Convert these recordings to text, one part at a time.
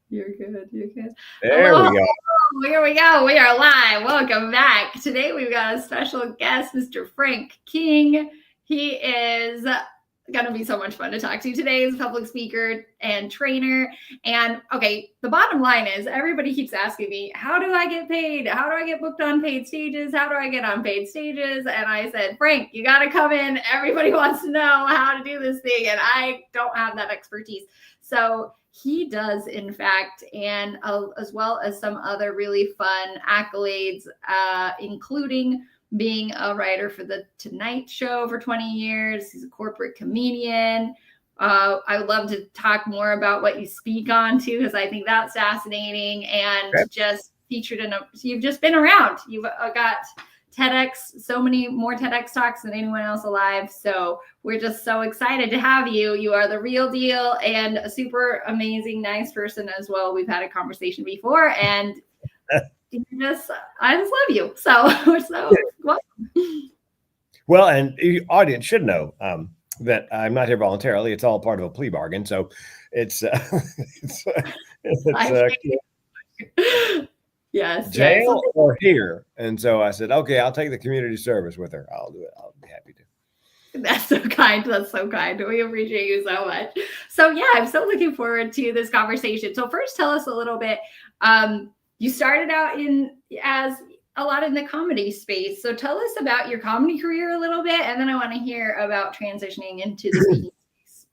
You're good. You're good. There Hello. we go. Here we go. We are live. Welcome back. Today we've got a special guest, Mr. Frank King. He is going to be so much fun to talk to today. He's a public speaker and trainer. And okay, the bottom line is everybody keeps asking me, how do I get paid? How do I get booked on paid stages? How do I get on paid stages? And I said, Frank, you got to come in. Everybody wants to know how to do this thing. And I don't have that expertise. So he does, in fact, and as well as some other really fun accolades, including being a writer for the Tonight Show for 20 years. He's a corporate comedian. I would love to talk more about what you speak on too, because I think that's fascinating and just featured in you've just been around. You've got TEDx, so many more TEDx talks than anyone else alive. So we're just so excited to have you. You are the real deal and a super amazing, nice person as well. We've had a conversation before and I just love you. So we're so welcome. Well, and the audience should know that I'm not here voluntarily. It's all part of a plea bargain. So it's yes, jail or here. And so I said, okay, I'll take the community service with her. I'll do it. I'll be happy to. That's so kind. That's so kind. We appreciate you so much. So yeah, I'm so looking forward to this conversation. So first, tell us a little bit. You started out as a lot in the comedy space. So tell us about your comedy career a little bit, and then I want to hear about transitioning into the speaking space.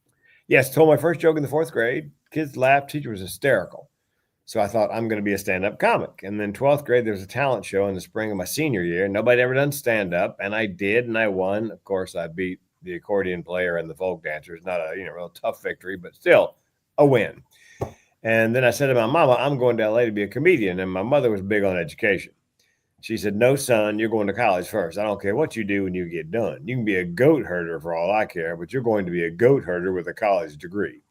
Yes, told my first joke in the 4th grade. Kids laughed. Teacher was hysterical. So I thought I'm going to be a stand-up comic. And then 12th grade, there was a talent show in the spring of my senior year. Nobody ever done stand-up, and I did, and I won. Of course, I beat the accordion player and the folk dancers. Not a real tough victory, but still a win. And then I said to my mama, I'm going to LA to be a comedian. And my mother was big on education. She said, no, son, you're going to college first. I don't care what you do when you get done. You can be a goat herder for all I care, but you're going to be a goat herder with a college degree.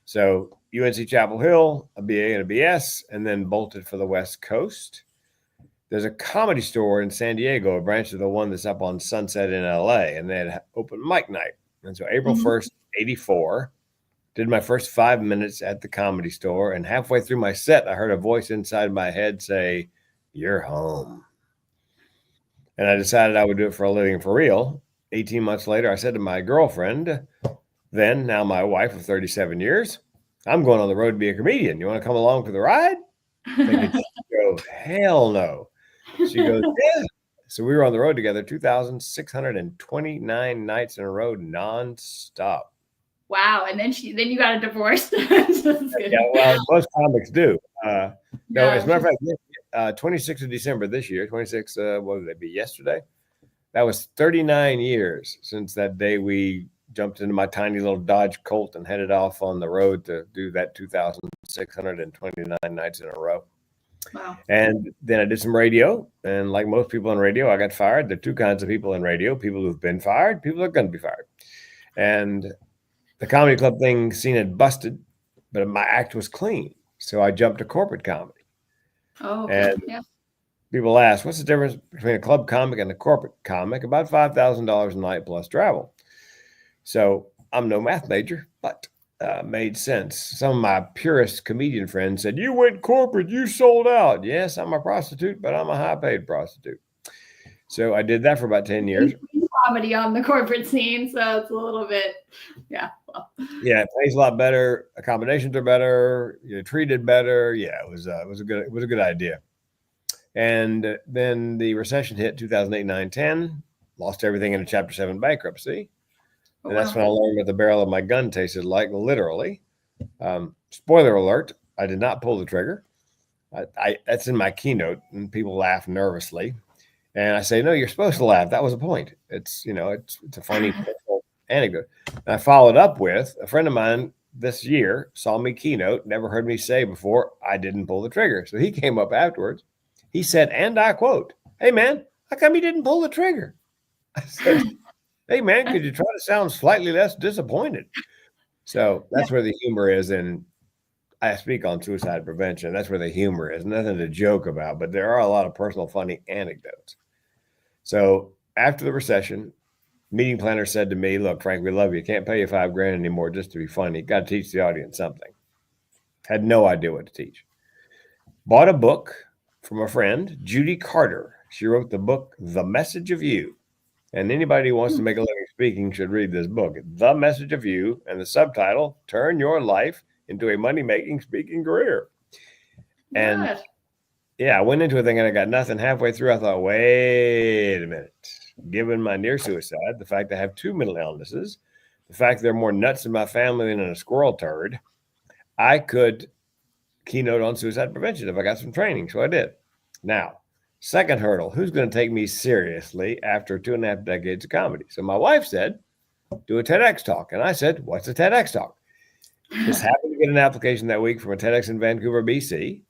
So UNC Chapel Hill, a BA and a BS, and then bolted for the West Coast. There's a comedy store in San Diego, a branch of the one that's up on Sunset in LA, and they had open mic night. And so April 1st, 84, did my first 5 minutes at the comedy store. And halfway through my set, I heard a voice inside my head say, you're home. And I decided I would do it for a living for real. 18 months later, I said to my girlfriend, then now my wife of 37 years, I'm going on the road to be a comedian. You want to come along for the ride? Thinking, she goes, hell no. She goes, yeah. So we were on the road together 2,629 nights in a row, nonstop. Wow. And then you got a divorce. Yeah, well, most comics do. No, as a matter of fact, 26th of December this year, 26, what would that be, yesterday? That was 39 years since that day we jumped into my tiny little Dodge Colt and headed off on the road to do that 2,629 nights in a row. Wow. And then I did some radio. And like most people in radio, I got fired. There are 2 kinds of people in radio, people who've been fired, people who are going to be fired. And the comedy club thing scene had busted, but my act was clean. So I jumped to corporate comedy. Oh, and yeah. People ask, what's the difference between a club comic and a corporate comic? About $5,000 a night plus travel. So I'm no math major, but made sense. Some of my purist comedian friends said, you went corporate, you sold out. Yes, I'm a prostitute, but I'm a high-paid prostitute. So I did that for about 10 years. Comedy on the corporate scene, so it's a little bit, yeah. Well. Yeah, it pays a lot better. Accommodations are better. You're treated better. Yeah, it was a good idea. And then the recession hit 2008, 9, 10. Lost everything in a Chapter 7 bankruptcy. And that's when I learned what the barrel of my gun tasted like, literally. Spoiler alert, I did not pull the trigger. That's in my keynote, and people laugh nervously. And I say, no, you're supposed to laugh. That was the point. It's a funny anecdote. And I followed up with a friend of mine this year saw me keynote, never heard me say before, I didn't pull the trigger. So he came up afterwards. He said, and I quote, hey, man, how come you didn't pull the trigger? I said, hey, man, could you try to sound slightly less disappointed? So that's where the humor is. And I speak on suicide prevention. That's where the humor is. Nothing to joke about, but there are a lot of personal funny anecdotes. So after the recession, meeting planner said to me, look, Frank, we love you. Can't pay you $5,000 anymore just to be funny. You got to teach the audience something. Had no idea what to teach. Bought a book from a friend, Judy Carter. She wrote the book, The Message of You. And anybody who wants to make a living speaking should read this book, The Message of You, and the subtitle, Turn Your Life into a Money-Making Speaking Career. And Good. yeah, I went into it thinking I got nothing. Halfway through, I thought, wait a minute. Given my near suicide, the fact I have 2 mental illnesses, the fact there are more nuts in my family than in a squirrel turd, I could keynote on suicide prevention if I got some training. So I did. Now, second hurdle, who's going to take me seriously after 2.5 decades of comedy? So my wife said, do a TEDx talk. And I said, what's a TEDx talk? Just happened to get an application that week from a TEDx in Vancouver, BC.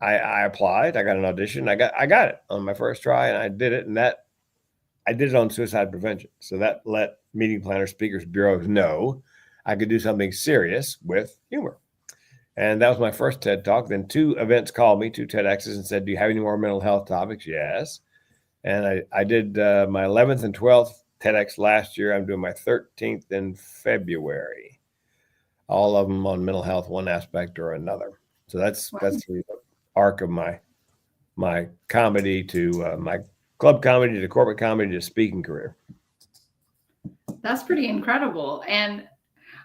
I applied. I got an audition. I got it on my first try, and I did it. And I did it on suicide prevention. So that let meeting planners, speakers, bureaus know I could do something serious with humor. And that was my first TED talk. Then 2 events called me, 2 TEDx's, and said, do you have any more mental health topics? Yes. And I did my 11th and 12th TEDx last year. I'm doing my 13th in February. All of them on mental health, one aspect or another. So that's the arc of my comedy to my club comedy to corporate comedy to speaking career. That's pretty incredible. And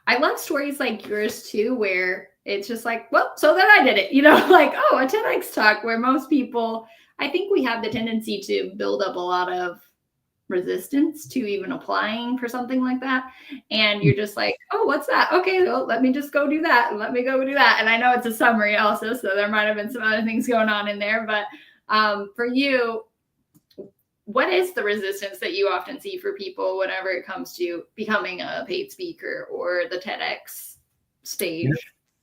I love stories like yours too, where it's just like, well, so then I did it, like, oh, a TEDx talk, where most people, I think we have the tendency to build up a lot of resistance to even applying for something like that. And you're just like, oh, what's that? Okay, well, let me just go do that. And let me go do that. And I know it's a summary also, so there might have been some other things going on in there. But for you, what is the resistance that you often see for people whenever it comes to becoming a paid speaker or the TEDx stage?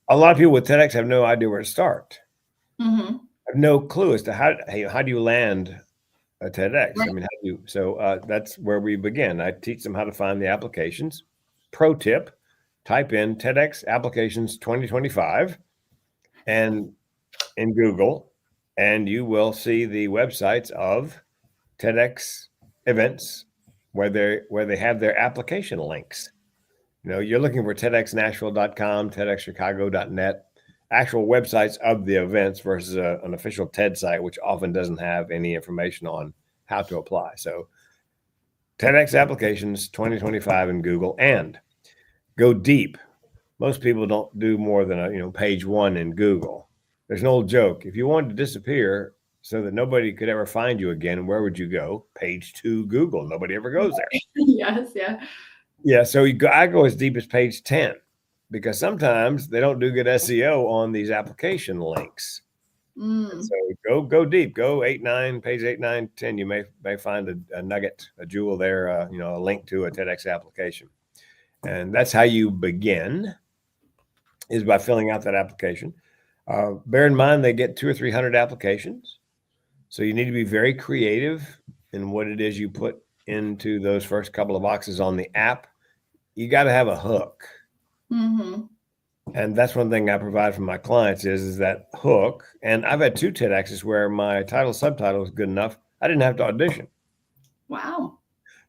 A lot of people with TEDx have no idea where to start. Mm-hmm. I have no clue as to how do you land a TEDx? Right. I mean, that's where we begin. I teach them how to find the applications. Pro tip, type in TEDx applications 2025 and in Google, and you will see the websites of TEDx events where they have their application links. You're looking for TEDxNashville.com, TEDxChicago.net, actual websites of the events versus an official TED site, which often doesn't have any information on how to apply. So TEDx applications 2025 in Google, and go deep. Most people don't do more than page 1 in Google. There's an old joke. If you wanted to disappear so that nobody could ever find you again, where would you go? Page 2 Google. Nobody ever goes there. Yes, yeah. Yeah, so I go as deep as page 10, because sometimes they don't do good SEO on these application links. So go deep, go 8, 9, page 8, 9, 10. You may find a nugget, a jewel there, a link to a TEDx application. And that's how you begin, is by filling out that application. Bear in mind, they get 200 or 300 applications. So you need to be very creative in what it is you put into those first couple of boxes on the app. You got to have a hook. Mm-hmm. And that's one thing I provide for my clients is that hook. And I've had 2 TEDx's where my subtitle was good enough. I didn't have to audition. Wow.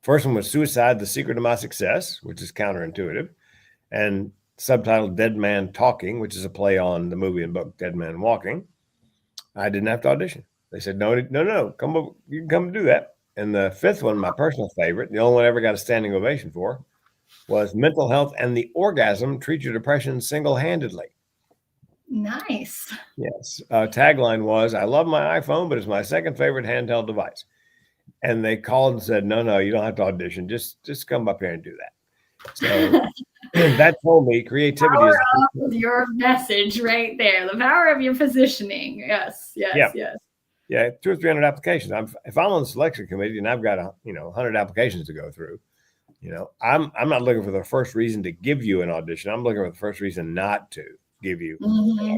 First one was Suicide, The Secret of My Success, which is counterintuitive. And subtitled Dead Man Talking, which is a play on the movie and book Dead Man Walking. I didn't have to audition. They said, no, come up, you can come do that. And the 5th one, my personal favorite, the only one I ever got a standing ovation for, was Mental Health and the Orgasm, Treat Your Depression Single-Handedly. Nice. Yes. Tagline was, I love my iPhone, but it's my second favorite handheld device. And they called and said, no, you don't have to audition. Just come up here and do that. So that told me creativity power is of your message right there. The power of your positioning. Yes. Yeah, 200 or 300 applications. If I'm on the selection committee and I've got 100 applications to go through, I'm not looking for the first reason to give you an audition. I'm looking for the first reason not to give you. Mm-hmm.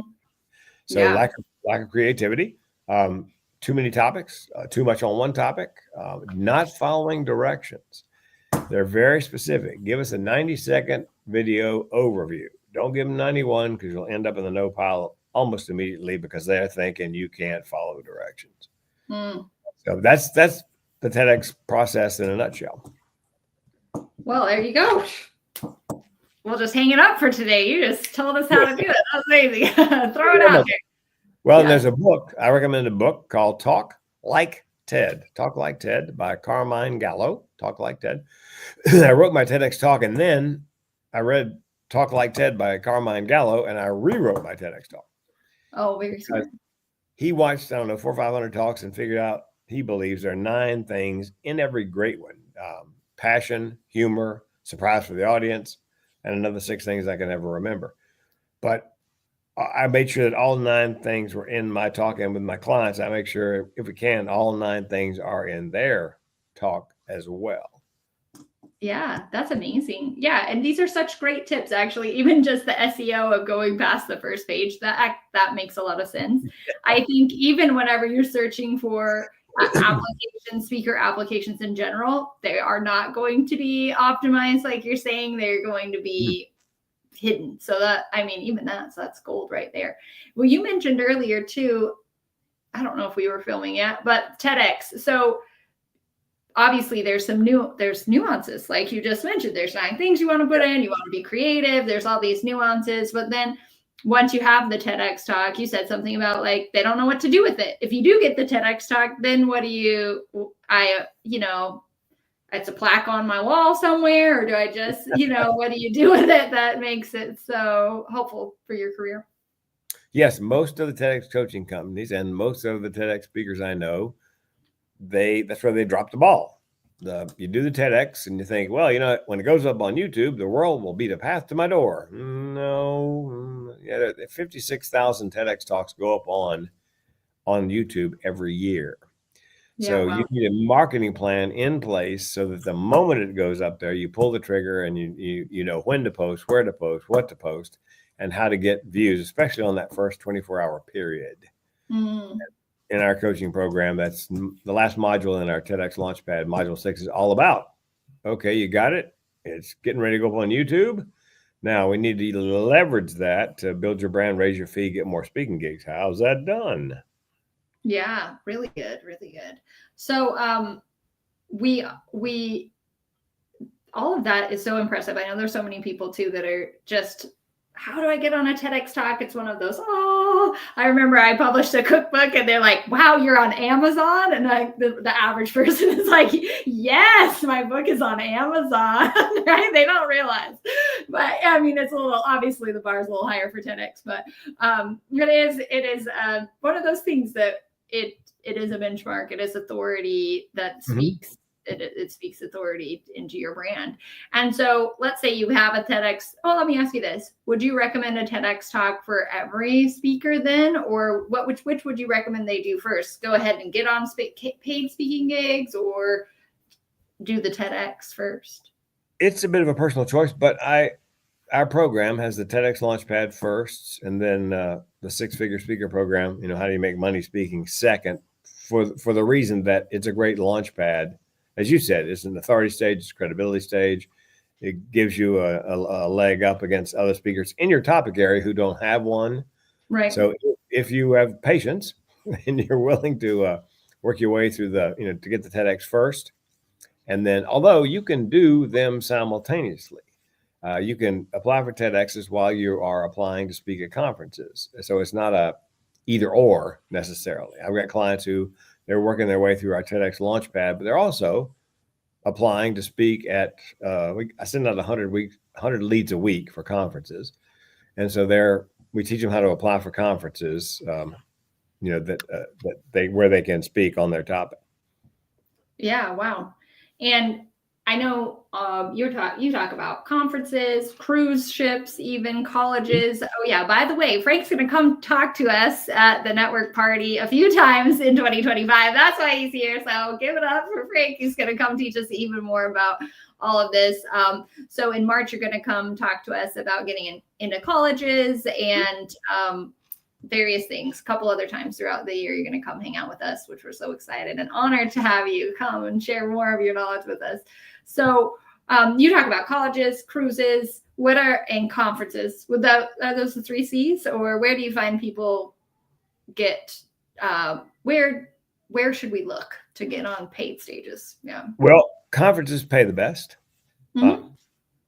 So lack of creativity, too many topics, too much on one topic, not following directions. They're very specific. Give us a 90-second video overview. Don't give them 91, because you'll end up in the no pile almost immediately, because they're thinking you can't follow directions. So that's the TEDx process in a nutshell. Well, there you go. we'll just hang it up for today. You just told us how to do it. That was amazing. Throw it out there. Well, and there's a book. I recommend a book called Talk Like TED. Talk Like TED by Carmine Gallo. Talk Like TED. I wrote my TEDx talk, and then I read Talk Like TED by Carmine Gallo, and I rewrote my TEDx talk. Oh, very smart. He watched, I don't know, 400 or 500 talks and figured out he believes there are 9 things in every great one: passion, humor, surprise for the audience, and another 6 things I can never remember. But I made sure that all 9 things were in my talk, and with my clients, I make sure, if we can, all 9 things are in their talk as well. Yeah, that's amazing. Yeah, and these are such great tips, actually. Even just the SEO of going past the first page, that makes a lot of sense. I think even whenever you're searching for applications, speaker applications in general, they are not going to be optimized like you're saying. They're going to be hidden. So that, I mean, even that's gold right there. Well, you mentioned earlier too, I don't know if we were filming yet, but TEDx. So obviously there's nuances, like you just mentioned. There's 9 things you want to put in. You want to be creative. There's all these nuances. But then once you have the TEDx talk, you said something about like they don't know what to do with it. If you do get the TEDx talk, then what do you? It's a plaque on my wall somewhere, or do I just, what do you do with it that makes it so helpful for your career? Yes, most of the TEDx coaching companies and most of the TEDx speakers I know, that's where they drop the ball. You do the TEDx and you think, well, when it goes up on YouTube, the world will be the path to my door. No, 56,000 TEDx talks go up on YouTube every year. Yeah, so wow. You need a marketing plan in place so that the moment it goes up there, you pull the trigger and you know when to post, where to post, what to post, and how to get views, especially on that first 24-hour period. Mm. In our coaching program, that's the last module in our TEDx Launchpad. Module 6 is all about, okay, you got it. It's getting ready to go up on YouTube. Now we need to leverage that to build your brand, raise your fee, get more speaking gigs. How's that done? Yeah, really good, really good. So we all of that is so impressive. I know there's so many people too that are just, how do I get on a TEDx talk? It's one of those, I remember I published a cookbook and they're like, wow, you're on Amazon? And the average person is like, yes, my book is on Amazon, right? They don't realize. But I mean, it's a little, obviously the bar is a little higher for TEDx, but it is one of those things that it is a benchmark. It is authority that speaks. Mm-hmm. It speaks authority into your brand. And so let's say you have a TEDx. Oh, let me ask you this. Would you recommend a TEDx talk for every speaker then? Or which would you recommend they do first? Go ahead and get on paid speaking gigs or do the TEDx first? It's a bit of a personal choice, but our program has the TEDx Launchpad first, and then the 6-figure speaker program, how do you make money speaking, second, for the reason that it's a great launchpad. As you said, it's an authority stage, it's a credibility stage. It gives you a leg up against other speakers in your topic area who don't have one. Right. So if you have patience and you're willing to work your way through to get the TEDx first, and then, although you can do them simultaneously, you can apply for TEDx's while you are applying to speak at conferences. So it's not a either or necessarily. I've got clients who they're working their way through our TEDx Launchpad, but they're also applying to speak at, I send out 100 leads a week for conferences. And so we teach them how to apply for conferences, where they can speak on their topic. Yeah. Wow. And I know you talk about conferences, cruise ships, even colleges. Oh yeah, by the way, Frank's going to come talk to us at the network party a few times in 2025. That's why he's here. So give it up for Frank. He's going to come teach us even more about all of this. So in March, you're going to come talk to us about getting into colleges and various things. A couple other times throughout the year, you're going to come hang out with us, which we're so excited and honored to have you come and share more of your knowledge with us. So you talk about colleges, cruises, and conferences. Are those the 3 C's, or where do you find people get, where should we look to get on paid stages? Yeah. Well, conferences pay the best. Mm-hmm.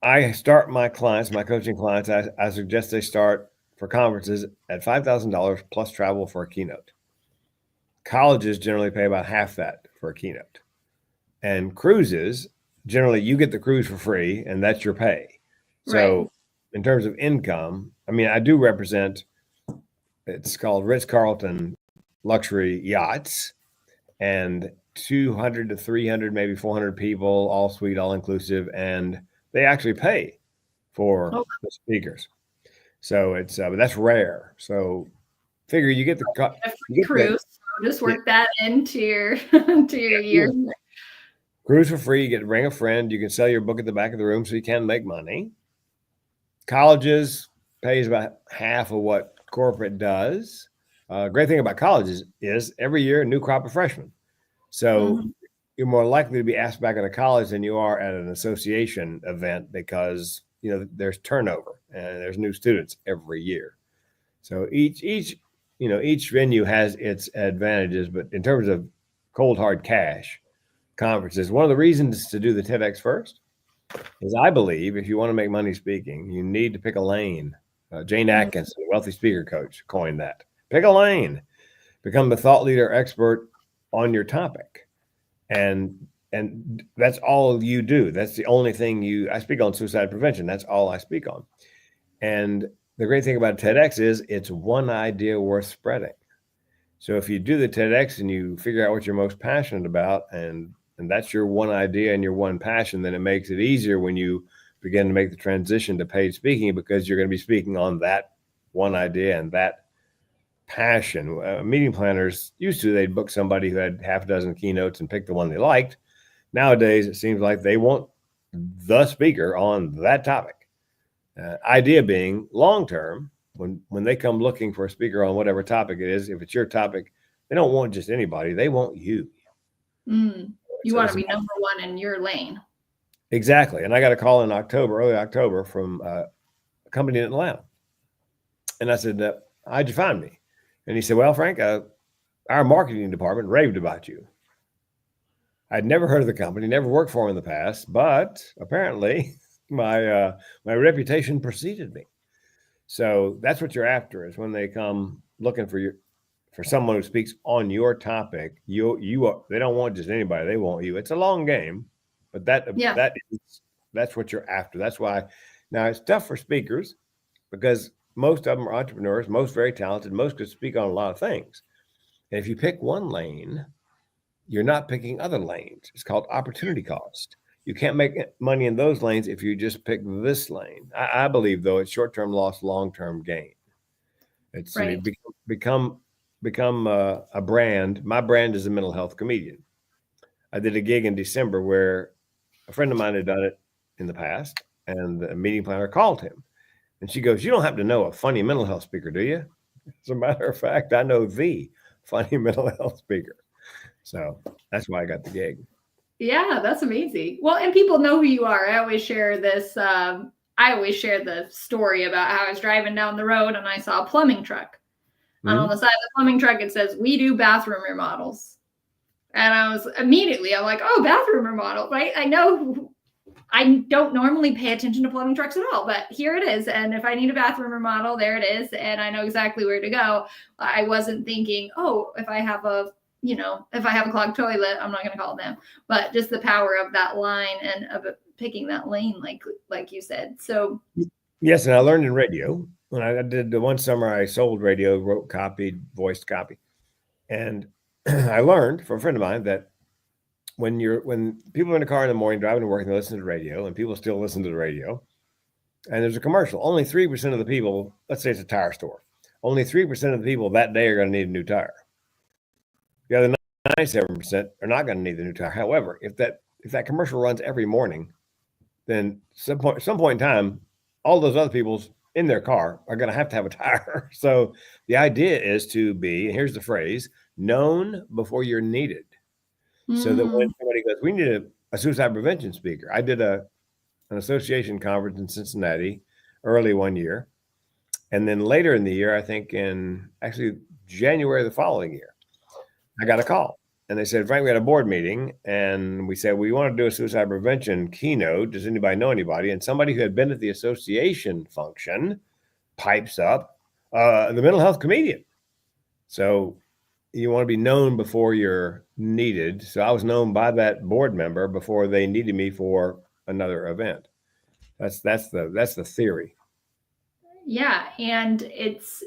I start my clients, my coaching clients, I suggest they start for conferences at $5,000 plus travel for a keynote. Colleges generally pay about half that for a keynote. And cruises, generally you get the cruise for free and that's your pay. So Right. in terms of income, I mean, I do represent, it's called Ritz-Carlton luxury yachts, and 200 to 300, maybe 400 people, all suite, all inclusive. And they actually pay for Oh, the speakers. So it's, but that's rare. So figure you get the, a you free get the, cruise. So just work that into your to your yeah, year. cruise for free. You get to bring a friend. You can sell your book at the back of the room so you can make money. Colleges pays about half of what corporate does. Great thing about colleges is every year a new crop of freshmen. So you're more likely to be asked back at a college than you are at an association event because there's turnover and there's new students every year. So each venue has its advantages, but in terms of cold hard cash conferences, one of the reasons to do the TEDx first is I believe if you want to make money speaking, you need to pick a lane. Jane Atkinson, wealthy speaker coach, coined that. Pick a lane, become the thought leader expert on your topic. And that's all you do. That's the only thing I speak on suicide prevention. That's all I speak on. And the great thing about TEDx is it's one idea worth spreading. So if you do the TEDx and you figure out what you're most passionate about, and that's your one idea and your one passion, then it makes it easier when you begin to make the transition to paid speaking, because you're going to be speaking on that one idea and that passion. Meeting planners they'd book somebody who had half a dozen keynotes and pick the one they liked. Nowadays, it seems like they want the speaker on that topic. Idea being long-term, when they come looking for a speaker on whatever topic it is, if it's your topic, they don't want just anybody. They want you. You want to be number one in your lane. Exactly. And I got a call in early October from a company in Atlanta. And I said, how'd you find me? And he said, well, Frank, our marketing department raved about you. I'd never heard of the company, never worked for them in the past, but apparently my reputation preceded me. So that's what you're after, is when they come looking for someone who speaks on your topic. They don't want just anybody. They want you. It's a long game, but that's what you're after. That's why now it's tough for speakers because most of them are entrepreneurs, most very talented, most could speak on a lot of things. And if you pick one lane, you're not picking other lanes. It's called opportunity cost. You can't make money in those lanes if you just pick this lane. I believe, though, it's short-term loss, long-term gain. It's right. become a brand. My brand is a mental health comedian. I did a gig in December where a friend of mine had done it in the past, and the meeting planner called him. And she goes, you don't happen to know a funny mental health speaker, do you? As a matter of fact, I know the funny mental health speaker. So that's why I got the gig. Yeah, that's amazing. Well, and people know who you are. I always share this. I always share the story about how I was driving down the road and I saw a plumbing truck. And on the side of the plumbing truck, it says, we do bathroom remodels. And I'm like, oh, bathroom remodel, right? I know I don't normally pay attention to plumbing trucks at all, but here it is. And if I need a bathroom remodel, there it is. And I know exactly where to go. I wasn't thinking, oh, if I have a clogged toilet, I'm not going to call them, but just the power of that line and of picking that lane, like you said. So yes. And I learned in radio when I did the one summer, I sold radio, wrote copy, voiced copy. And I learned from a friend of mine that when people are in the car in the morning, driving to work, and they listen to the radio, and people still listen to the radio, and there's a commercial, only 3% of the people, let's say it's a tire store, only 3% of the people that day are going to need a new tire. The other 97% are not going to need the new tire. However, if that commercial runs every morning, then some point in time, all those other people's in their car are going to have a tire. So the idea is to be, and here's the phrase, known before you're needed. So that when somebody goes, we need a suicide prevention speaker. I did an association conference in Cincinnati early one year. And then later in the year, I think in actually January of the following year, I got a call. and they said, Frank, we had a board meeting, and we said, we want to do a suicide prevention keynote. Does anybody know anybody? And somebody who had been at the association function pipes up, the mental health comedian. So you want to be known before you're needed. So I was known by that board member before they needed me for another event. That's the theory. Yeah, and it's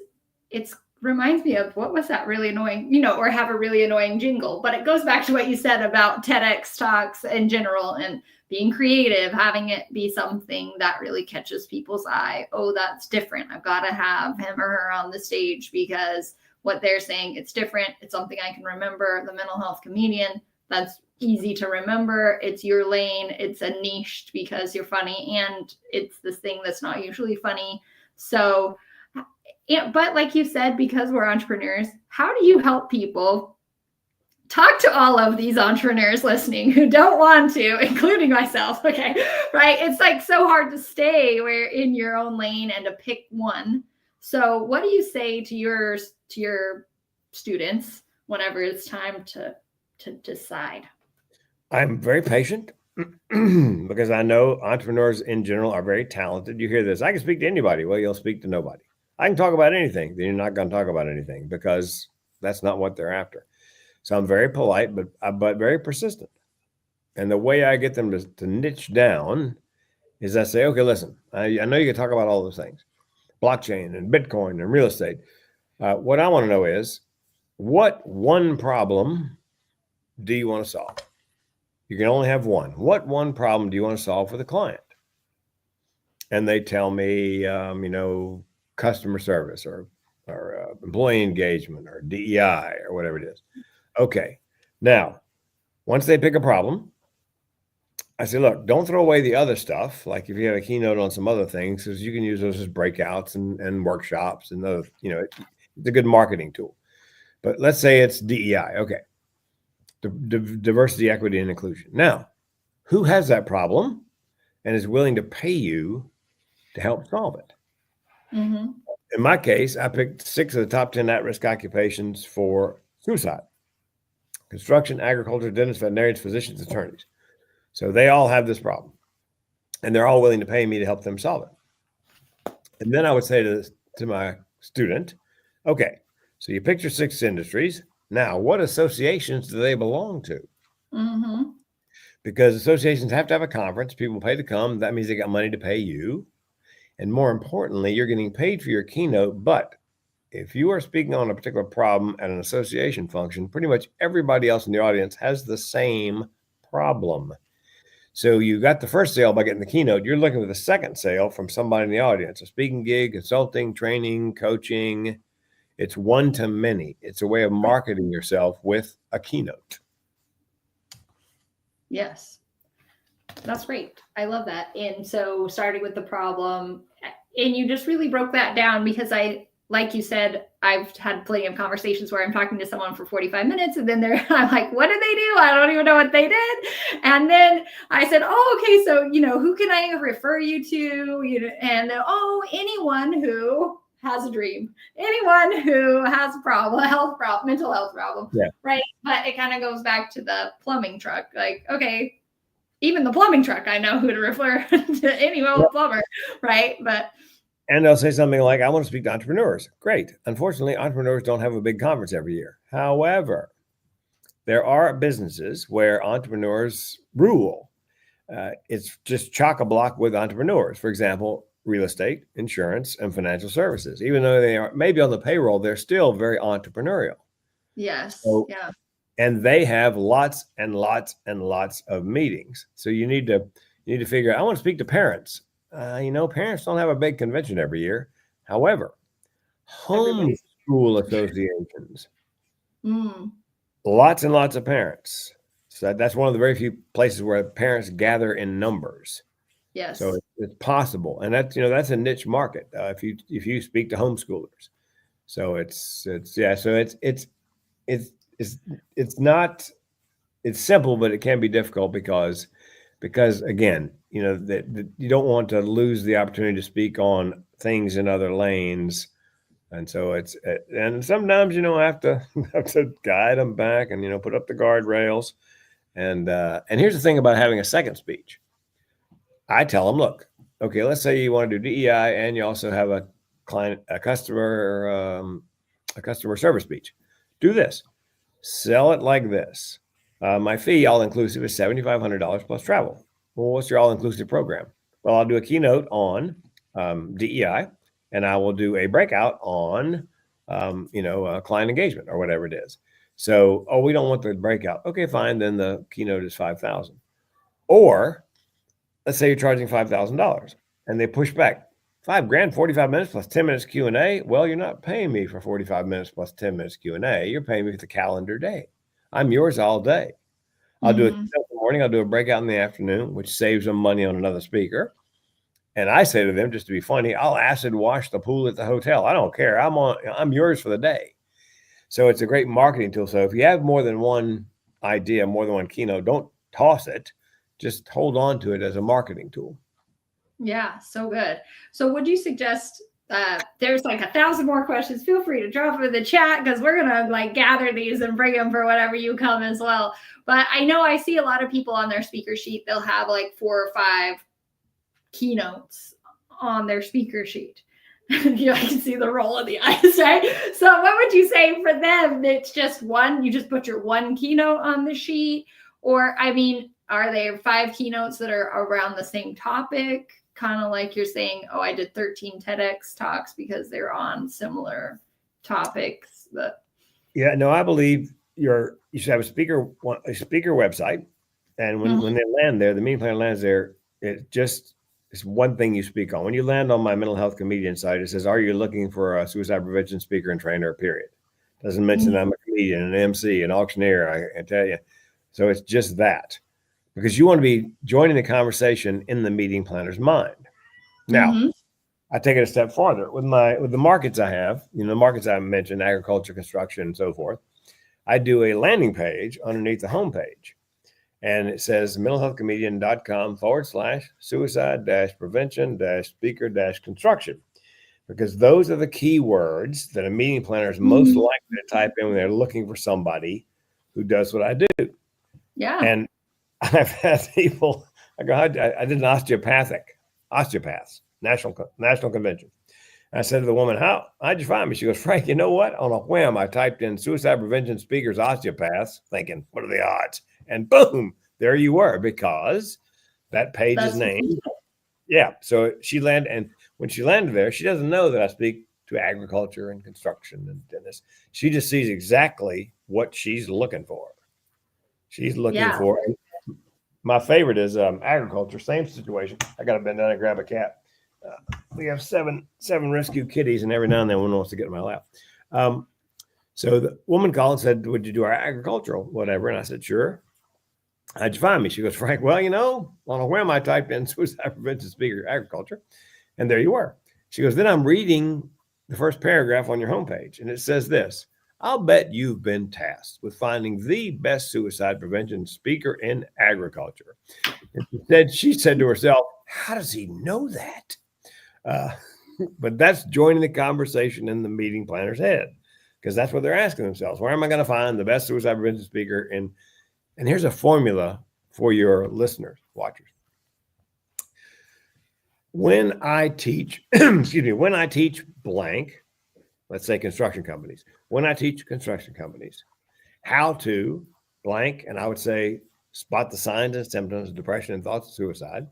reminds me of, what was that really annoying, or have a really annoying jingle, but it goes back to what you said about TEDx talks in general and being creative, having it be something that really catches people's eye. Oh, that's different. I've got to have him or her on the stage because what they're saying, it's different. It's something I can remember. The mental health comedian, that's easy to remember. It's your lane. It's a niche because you're funny, and it's this thing that's not usually funny. So, but like you said, because we're entrepreneurs, how do you help people? Talk to all of these entrepreneurs listening who don't want to, including myself. Okay, right? It's like so hard to stay where in your own lane and to pick one. So, what do you say to your students whenever it's time to decide? I'm very patient because I know entrepreneurs in general are very talented. You hear this, I can speak to anybody. Well, you'll speak to nobody. I can talk about anything. Then you're not going to talk about anything because that's not what they're after. So I'm very polite, but very persistent. And the way I get them to niche down is I say, okay, listen, I know you can talk about all those things, blockchain and Bitcoin and real estate. What I want to know is, what one problem do you want to solve? You can only have one. What one problem do you want to solve for the client? And they tell me, customer service or employee engagement or DEI or whatever it is. Okay. Now, once they pick a problem, I say, look, don't throw away the other stuff. Like if you have a keynote on some other things, because you can use those as breakouts and workshops and those, it's a good marketing tool. But let's say it's DEI. Okay. Diversity, equity, and inclusion. Now, who has that problem and is willing to pay you to help solve it? Mm-hmm. In my case, I picked 6 of the top 10 at-risk occupations for suicide: construction, agriculture, dentists, veterinarians, physicians, attorneys. So they all have this problem, and they're all willing to pay me to help them solve it. And then I would say to my student, okay, so you picked your 6 industries. Now, what associations do they belong to? Mm-hmm. Because associations have to have a conference. People pay to come. That means they got money to pay you. And more importantly, you're getting paid for your keynote. But if you are speaking on a particular problem at an association function, pretty much everybody else in the audience has the same problem. So you got the first sale by getting the keynote. You're looking for the second sale from somebody in the audience, a speaking gig, consulting, training, coaching. It's one to many. It's a way of marketing yourself with a keynote. Yes, that's great. I love that. And so starting with the problem, and you just really broke that down, because like you said, I've had plenty of conversations where I'm talking to someone for 45 minutes and then I'm like, what did they do? I don't even know what they did. And then I said, oh, okay. So, who can I refer you to? And anyone who has a dream, anyone who has a problem, mental health problem. Yeah. Right. But it kind of goes back to the plumbing truck. Like, okay, even the plumbing truck, I know who to refer to, any old plumber. Right. And they'll say something like, I want to speak to entrepreneurs. Great. Unfortunately, entrepreneurs don't have a big conference every year. However, there are businesses where entrepreneurs rule. It's just chock-a-block with entrepreneurs. For example, real estate, insurance, and financial services. Even though they are maybe on the payroll, they're still very entrepreneurial. Yes. So, yeah. And they have lots and lots and lots of meetings. So you need to figure out, I want to speak to parents. Parents don't have a big convention every year. However, homeschool associations, lots and lots of parents. So that's one of the very few places where parents gather in numbers. Yes. So it's possible, and that's a niche market. If you speak to homeschoolers, so it's simple, but it can be difficult because again, that you don't want to lose the opportunity to speak on things in other lanes And so and sometimes, I have to have to guide them back and, put up the guardrails. And here's the thing about having a second speech. I tell them, look, okay, let's say you want to do DEI and you also have a customer service speech. Do this. Sell it like this. My fee, all inclusive, is $7,500 plus travel. Well, what's your all inclusive program? Well, I'll do a keynote on DEI, and I will do a breakout on, client engagement or whatever it is. So, we don't want the breakout. Okay, fine. Then the keynote is $5,000. Or let's say you're charging $5,000, and they push back. $5,000, 45 minutes plus 10 minutes Q&A. Well, you're not paying me for 45 minutes plus 10 minutes Q&A. You're paying me for the calendar day. I'm yours all day. I'll do it in the morning. I'll do a breakout in the afternoon, which saves them money on another speaker. And I say to them, just to be funny, I'll acid wash the pool at the hotel. I don't care. I'm yours for the day. So it's a great marketing tool. So if you have more than one idea, more than one keynote, don't toss it. Just hold on to it as a marketing tool. Yeah, so good. So would you suggest there's like 1,000 more questions? Feel free to drop them in the chat because we're gonna like gather these and bring them for whatever you come as well. But I know I see a lot of people on their speaker sheet, they'll have like 4 or 5 keynotes on their speaker sheet. I can see the roll of the eyes, right? So what would you say for them? It's just one, you just put your one keynote on the sheet? Or, are there 5 keynotes that are around the same topic? Kind of like you're saying, I did 13 TEDx talks because they're on similar topics. Yeah, no, I believe you should have a speaker website. And when they land there, the meeting planner lands there, it's one thing you speak on. When you land on my mental health comedian site, it says, are you looking for a suicide prevention speaker and trainer, period. Doesn't mention I'm a comedian, an MC, an auctioneer, I tell you. So it's just that. Because you want to be joining the conversation in the meeting planner's mind. Now, I take it a step farther with the markets I have, the markets I mentioned, agriculture, construction, and so forth. I do a landing page underneath the homepage, and it says mentalhealthcomedian.com/suicide-prevention-speaker-construction, because those are the keywords that a meeting planner is most likely to type in when they're looking for somebody who does what I do. Yeah. And I've had people, I did an osteopaths national convention. I said to the woman, how'd you find me? She goes, Frank, you know what? On a whim, I typed in suicide prevention speakers, osteopaths, thinking, what are the odds? And boom, there you were, because that page is named. Yeah. So she landed, and when she landed there, she doesn't know that I speak to agriculture and construction and dentists. She just sees exactly what she's looking for. She's looking for. My favorite is agriculture. Same situation. I got to bend down and grab a cat. We have seven rescue kitties, and every now and then one wants to get in my lap. So the woman called and said, would you do our agricultural whatever? And I said, sure. How'd you find me? She goes, Frank, well, on a whim, I typed in suicide prevention speaker agriculture, and there you were. She goes, then I'm reading the first paragraph on your homepage, and it says this: I'll bet you've been tasked with finding the best suicide prevention speaker in agriculture. And she said to herself, how does he know that? But that's joining the conversation in the meeting planner's head, because that's what they're asking themselves. Where am I going to find the best suicide prevention speaker? And here's a formula for your listeners, watchers. When I teach, when I teach blank, let's say construction companies, when I teach construction companies how to blank, and I would say spot the signs and symptoms of depression and thoughts of suicide,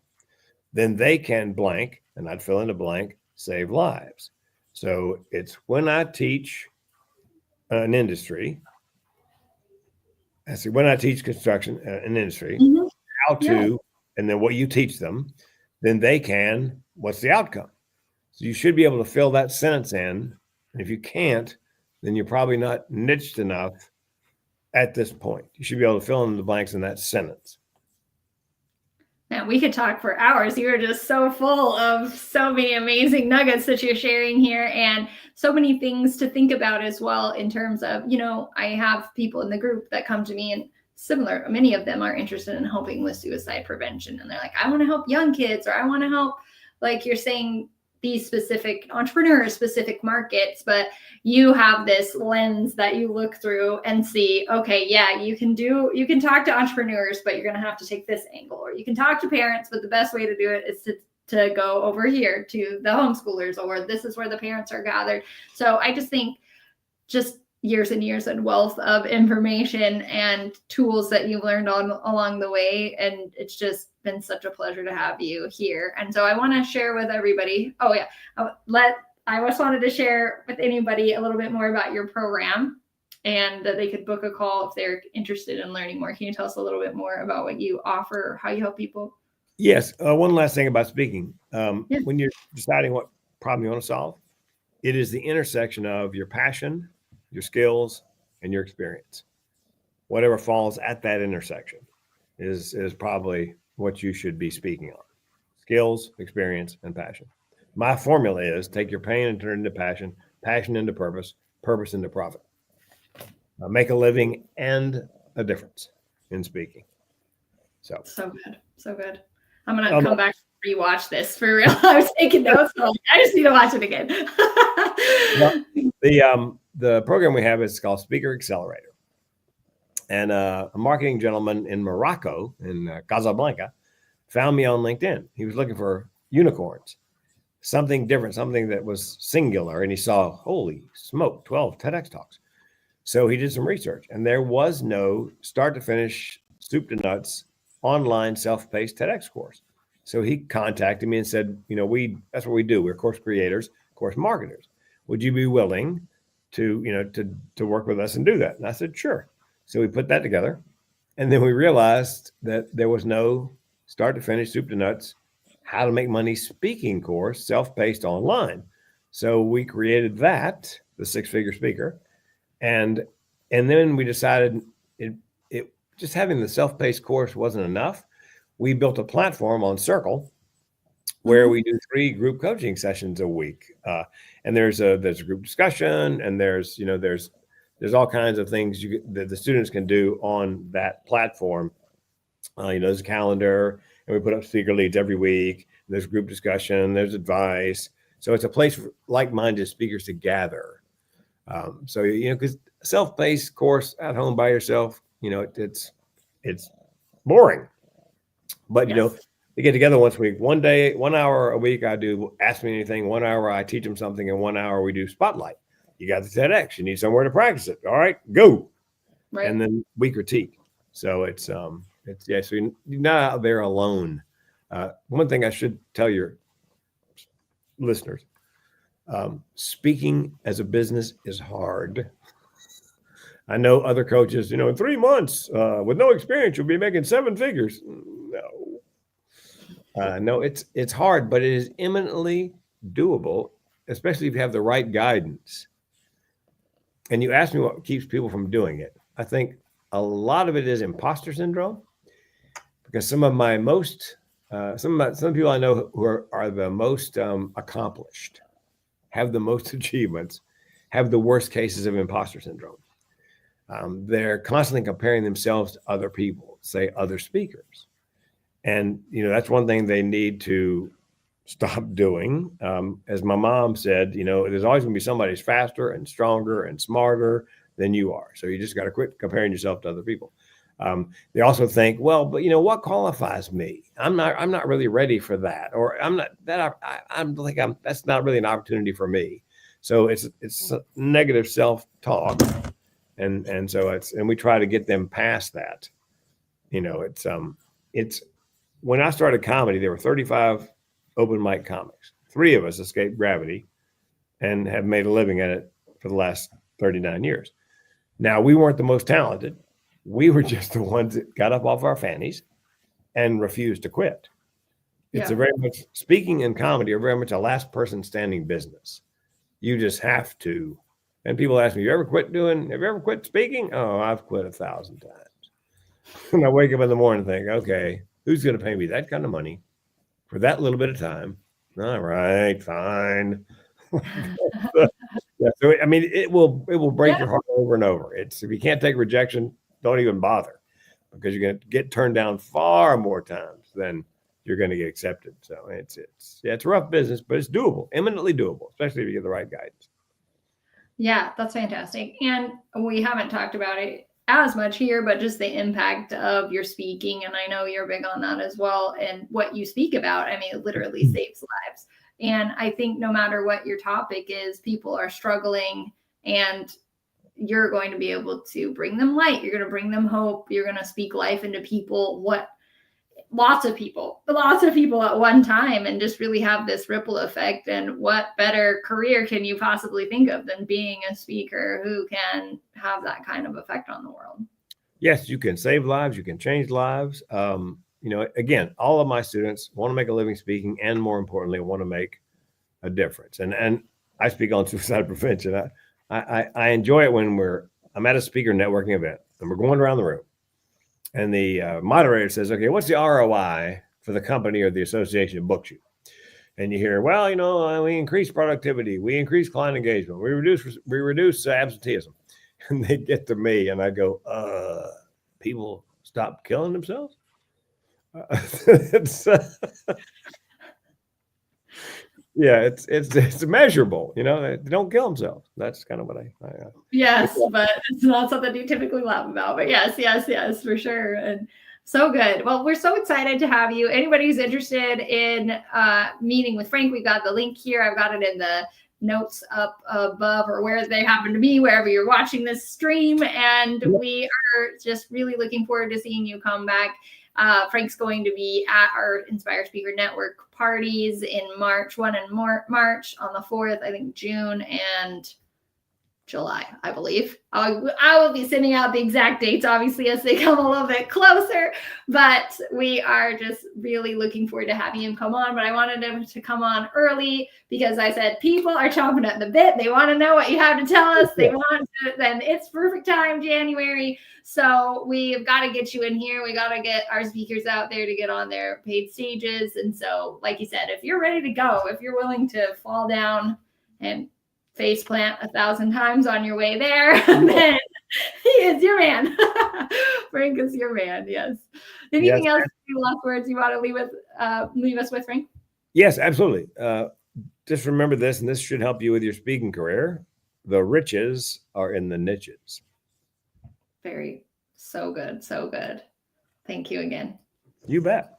then they can blank, and I'd fill in a blank, save lives. So it's when I teach an industry, when I teach construction, an industry, how to, and then what you teach them, then they can, what's the outcome? So you should be able to fill that sentence in. And if you can't, then you're probably not niched enough at this point. You should be able to fill in the blanks in that sentence. Man, we could talk for hours. You are just so full of so many amazing nuggets that you're sharing here, and so many things to think about as well in terms of, I have people in the group that come to me, and many of them are interested in helping with suicide prevention. And they're like, I want to help young kids, or I want to help, like you're saying, these specific entrepreneurs, specific markets, but you have this lens that you look through and see, okay, yeah, you can talk to entrepreneurs, but you're going to have to take this angle, or you can talk to parents, but the best way to do it is to go over here to the homeschoolers, or this is where the parents are gathered. So I just think just years and years and wealth of information and tools that you've learned along the way. And it's just been such a pleasure to have you here. And so I want to share with everybody. Oh yeah. I just wanted to share with anybody a little bit more about your program, and that they could book a call if they're interested in learning more. Can you tell us a little bit more about what you offer, or how you help people? Yes. One last thing about speaking. When you're deciding what problem you want to solve, it is the intersection of your passion, your skills, and your experience. Whatever falls at that intersection is probably what you should be speaking on. Skills, experience, and passion. My formula is take your pain and turn it into passion, passion into purpose, purpose into profit. Make a living and a difference in speaking. So good. So good. I'm going to come back and rewatch this for real. I was taking notes. So I just need to watch it again. The program we have is called Speaker Accelerator. And a marketing gentleman in Morocco, in Casablanca, found me on LinkedIn. He was looking for unicorns, something different, something that was singular. And he saw, holy smoke, 12 TEDx talks. So he did some research, and there was no start to finish, soup to nuts, online self-paced TEDx course. So he contacted me and said, that's what we do. We're course creators, course marketers. Would you be willing to work with us and do that? And I said, sure. So we put that together. And then we realized that there was no start to finish, soup to nuts, how to make money speaking course, self-paced online. So we created that, the Six-Figure Speaker. And then we decided it just having the self-paced course wasn't enough. We built a platform on Circle where we do 3 group coaching sessions a week. And there's a group discussion, and there's all kinds of things that the students can do on that platform. There's a calendar, and we put up speaker leads every week. There's group discussion, there's advice. So it's a place for like-minded speakers to gather. Because self-paced course at home by yourself, it's boring. But, they get together once a week, 1 day, 1 hour a week. I do Ask Me Anything. 1 hour I teach them something, and 1 hour we do Spotlight. You got the TEDx. You need somewhere to practice it. All right, go. Right. And then we critique. So so you're not out there alone. One thing I should tell your listeners, speaking as a business is hard. I know other coaches, in 3 months with no experience, you'll be making 7 figures. No, it's hard, but it is eminently doable, especially if you have the right guidance. And you asked me what keeps people from doing it. I think a lot of it is imposter syndrome, because some people I know who are the most accomplished, have the most achievements, have the worst cases of imposter syndrome. They're constantly comparing themselves to other people, say other speakers. And, that's one thing they need to stop doing. As my mom said, there's always going to be somebody who's faster and stronger and smarter than you are. So you just got to quit comparing yourself to other people. They also think, well, but what qualifies me? I'm not really ready for that, or that's not really an opportunity for me. So it's negative self-talk. And so we try to get them past that. It's when I started comedy, there were 35 open mic comics. 3 of us escaped gravity and have made a living at it for the last 39 years. Now, we weren't the most talented. We were just the ones that got up off our fannies and refused to quit. It's a very much, speaking and comedy are very much a last person standing business. You just have to. And people ask me, have you ever quit speaking? Oh, I've quit 1,000 times. And I wake up in the morning and think, okay, who's going to pay me that kind of money for that little bit of time? All right, fine. So it will break your heart over and over. If you can't take rejection, don't even bother, because you're going to get turned down far more times than you're going to get accepted. So it's rough business, but it's doable, eminently doable, especially if you get the right guidance. Yeah, that's fantastic. And we haven't talked about it as much here, but just the impact of your speaking. And I know you're big on that as well. And what you speak about, I mean, it literally saves lives. And I think no matter what your topic is, people are struggling, and you're going to be able to bring them light. You're going to bring them hope. You're going to speak life into people. Lots of people at one time, and just really have this ripple effect. And what better career can you possibly think of than being a speaker who can have that kind of effect on the world? Yes, you can save lives. You can change lives. Again, all of my students want to make a living speaking, and more importantly, want to make a difference. And I speak on suicide prevention. I enjoy it when I'm at a speaker networking event and we're going around the room. And the moderator says, okay, what's the ROI for the company or the association that booked you? And you hear, well, we increase productivity, we increase client engagement, we reduce absenteeism. And they get to me and I go, people stop killing themselves? It's measurable, they don't kill themselves. That's kind of what I yes, but it's not something you typically laugh about. But yes, for sure. And so good. Well, we're so excited to have you. Anybody who's interested in meeting with Frank, we've got the link here. I've got it in the notes up above, or where they happen to be, wherever you're watching this stream. And we are just really looking forward to seeing you come back. Frank's going to be at our Inspire Speaker Network parties in March, one in March, on the 4th, I think June, and July, I believe. I will be sending out the exact dates, obviously, as they come a little bit closer, but we are just really looking forward to having him come on. But I wanted him to come on early because I said people are chomping at the bit. They want to know what you have to tell us. They want to, then it's perfect time, January. So we've got to get you in here. We got to get our speakers out there to get on their paid stages. And so, like you said, if you're ready to go, if you're willing to fall down and face plant 1,000 times on your way there, then he is your man. Frank is your man. Yes. Anything else? Last words you want to leave us with, Frank? Yes, absolutely. Just remember this, and this should help you with your speaking career. The riches are in the niches. So good. Thank you again. You bet.